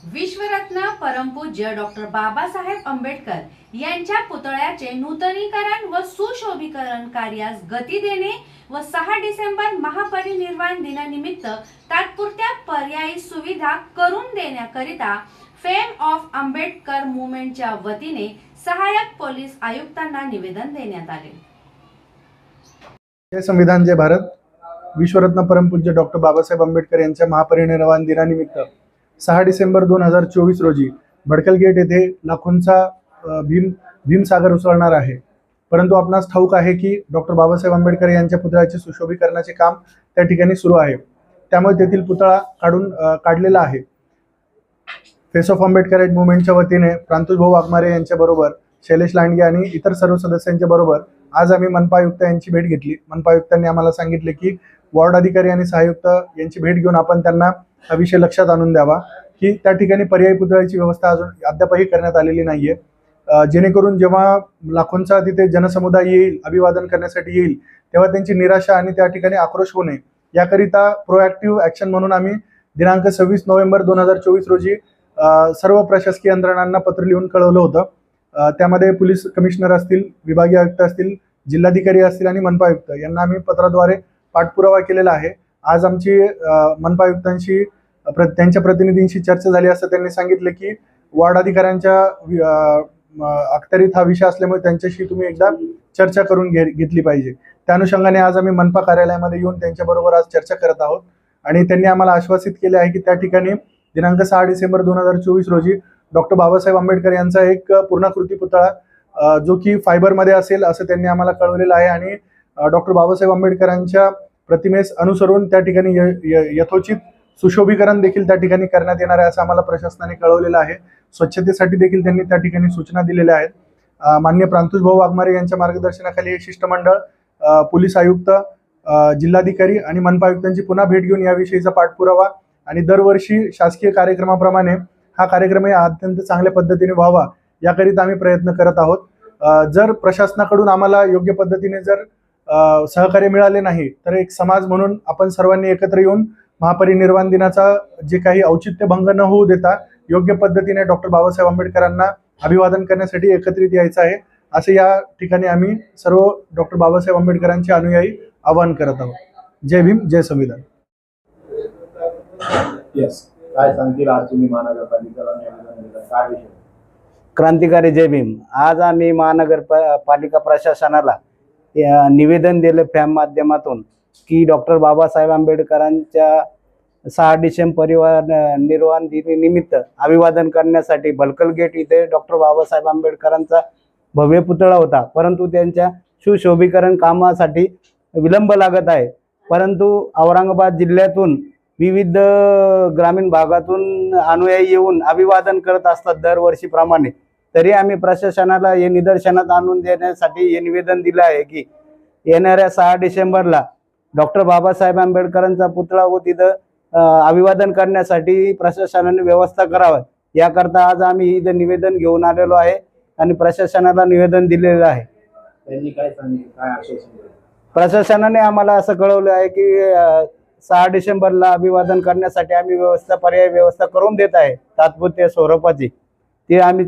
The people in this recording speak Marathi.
विश्वरत्न परमपूज्य डॉक्टर बाबासाहेब आंबेडकर यांच्या पुतळ्याचे नूतनीकरण व सुशोभीकरण कार्यास गती देणे व 6 डिसेंबर महापरिनिर्वाण दिनानिमित्त तात्पुरत्या पर्यायी सुविधा करून देण्याकरिता फेम ऑफ आंबेडकर मूवमेंटच्या वतीने सहाय्यक पोलीस आयुक्तांना निवेदन देण्यात आले। जय संविधान जय भारत। विश्वरत्न परमपूज्य डॉक्टर बाबासाहेब आंबेडकर यांच्या महापरिनिर्वाण दिनानिमित्त 6 डिसेंबर 2024 रोजी भडकल गेट येथे लाखोंचा भीमसागर उसळणार आहे। परंतु आपणास ठाऊक आहे की डॉक्टर बाबासाहेब आंबेडकर यांच्या पुतळ्याचे सुशोभीकरणाचे काम त्या ठिकाणी सुरू आहे। त्यामुळे तेथील पुतळा काढलेला आहे। फेस ऑफ आंबेडकर मूवमेंटच्या वतीने प्रांतुष भाऊ वाघमारे यांच्या बरोबर शैलेश लांडगे आणि इतर सर्व सदस्यांच्या बरोबर आज आम्ही मनपा आयुक्त यांची भेट घेतली। मनपा आयुक्तांनी आम्हाला सांगितले की वॉर्ड अधिकारी आणि सहाय्युक्त यांची भेट घेऊन आपण त्यांना हा विषय लक्षात आणून द्यावा की त्या ठिकाणी पर्यायी पुतळ्याची व्यवस्था अजून अद्यापही करण्यात आलेली नाहीये, जेणेकरून जेव्हा लाखोंचा तिथे जनसमुदाय येईल, अभिवादन करण्यासाठी येईल, तेव्हा त्यांची निराशा आणि त्या ठिकाणी आक्रोश होऊ नये याकरिता प्रोएक्टिव्ह ऍक्शन म्हणून आम्ही दिनांक 26 नोव्हेंबर 2024 रोजी सर्व प्रशासकीय यंत्रणांना पत्र लिहून कळवलं होतं। त्यामध्ये पोलीस कमिशनर असतील, विभागीय आयुक्त असतील, जिल्हाधिकारी असतील आणि मनपा आयुक्त यांना आम्ही पत्राद्वारे पाठपुरावा केलेला आहे। आज आमची मनपा आयुक्तांशी त्यांच्या प्रतिनिधींशी चर्चा झाली असता त्यांनी सांगितले की वॉर्ड अधिकाऱ्यांच्या अखत्यारीत हा विषय असल्यामुळे त्यांच्याशी तुम्ही एकदा चर्चा करून घेतली पाहिजे। त्या अनुषंगाने आज आम्ही मनपा कार्यालयामध्ये येऊन त्यांच्याबरोबर आज चर्चा करत आहोत आणि त्यांनी आम्हाला आश्वासित केले आहे की त्या ठिकाणी दिनांक 6 डिसेंबर 2024 रोजी डॉक्टर बाबासाहेब आंबेडकर यांचा एक पूर्णाकृती पुतळा जो की फायबरमध्ये असेल असं त्यांनी आम्हाला कळवलेलं आहे आणि डॉक्टर बाबासाहेब आंबेडकरांच्या प्रतिमेस अनुसरून त्या ठिकाणी यथोचित सुशोभीकरण देखील त्या ठिकाणी करण्यात येणार आहे असं आम्हाला प्रशासनाने कळवलेलं आहे। स्वच्छतेसाठी देखील त्यांनी त्या ठिकाणी सूचना दिलेल्या आहेत। माननीय प्रांतुष भाऊ वाघमारे यांच्या मार्गदर्शनाखाली हे शिष्टमंडळ पोलीस आयुक्त, जिल्हाधिकारी आणि मनपा आयुक्तांची पुन्हा भेट घेऊन याविषयीचा पाठपुरावा आणि दरवर्षी शासकीय कार्यक्रमाप्रमाणे हा कार्यक्रम अत्यंत चांगल्या पद्धतीने व्हावा याकरिता आम्ही प्रयत्न करत आहोत। जर प्रशासनाकडून आम्हाला योग्य पद्धतीने जर सहकार्य मिळाले नाही तर एक समाज म्हणून आपण सर्वांनी एकत्र येऊन महापरिनिर्वाण दिनाचा जे काही औचित्यभंग न होऊ देता योग्य पद्धतीने डॉक्टर बाबासाहेब आंबेडकरांना अभिवादन करण्यासाठी एकत्रित यायचं आहे असे या ठिकाणी आम्ही सर्व डॉक्टर बाबासाहेब आंबेडकरांचे अनुयायी आवाहन करत आहोत। जय भीम जय संविधान। काय सांगतील आज तुम्ही महानगरपालिकेला काय विषय? क्रांतिकारी जय भीम। आज आम्ही महानगरपालिका प्रशासनाला निवेदन दिले फॅम माध्यमातून की डॉक्टर बाबासाहेब आंबेडकरांच्या 6 डिसेंबर निर्वाण दिनानिमित्त अभिवादन करण्यासाठी भडकल गेट इथे डॉक्टर बाबासाहेब आंबेडकरांचा भव्य पुतळा होता, परंतु त्यांच्या सुशोभीकरण कामासाठी विलंब लागत आहे। परंतु औरंगाबाद जिल्ह्यातून विविध ग्रामीण भागातून अनुयायी येऊन अभिवादन करत असतात दरवर्षीप्रमाणे। तरी आम्ही प्रशासनाला हे निदर्शनात आणून देण्यासाठी हे निवेदन दिलं आहे की येणाऱ्या 6 डिसेंबरला डॉक्टर बाबासाहेब आंबेडकरांचा पुतळा व तिथं अभिवादन करण्यासाठी प्रशासनाने व्यवस्था करावी याकरता आज आम्ही इथं निवेदन घेऊन आलेलो आहे आणि प्रशासनाला निवेदन दिलेलं आहे। त्यांनी काय सांगितलं, काय आश्वासन दिलं? प्रशासनाने आम्हाला असं कळवलं आहे की 6 डिसेंबरला अभिवादन करण्यासाठी आम्ही पर्यायी व्यवस्था करून देत आहे तात्पुरत्या स्वरूपाची। ते आम्ही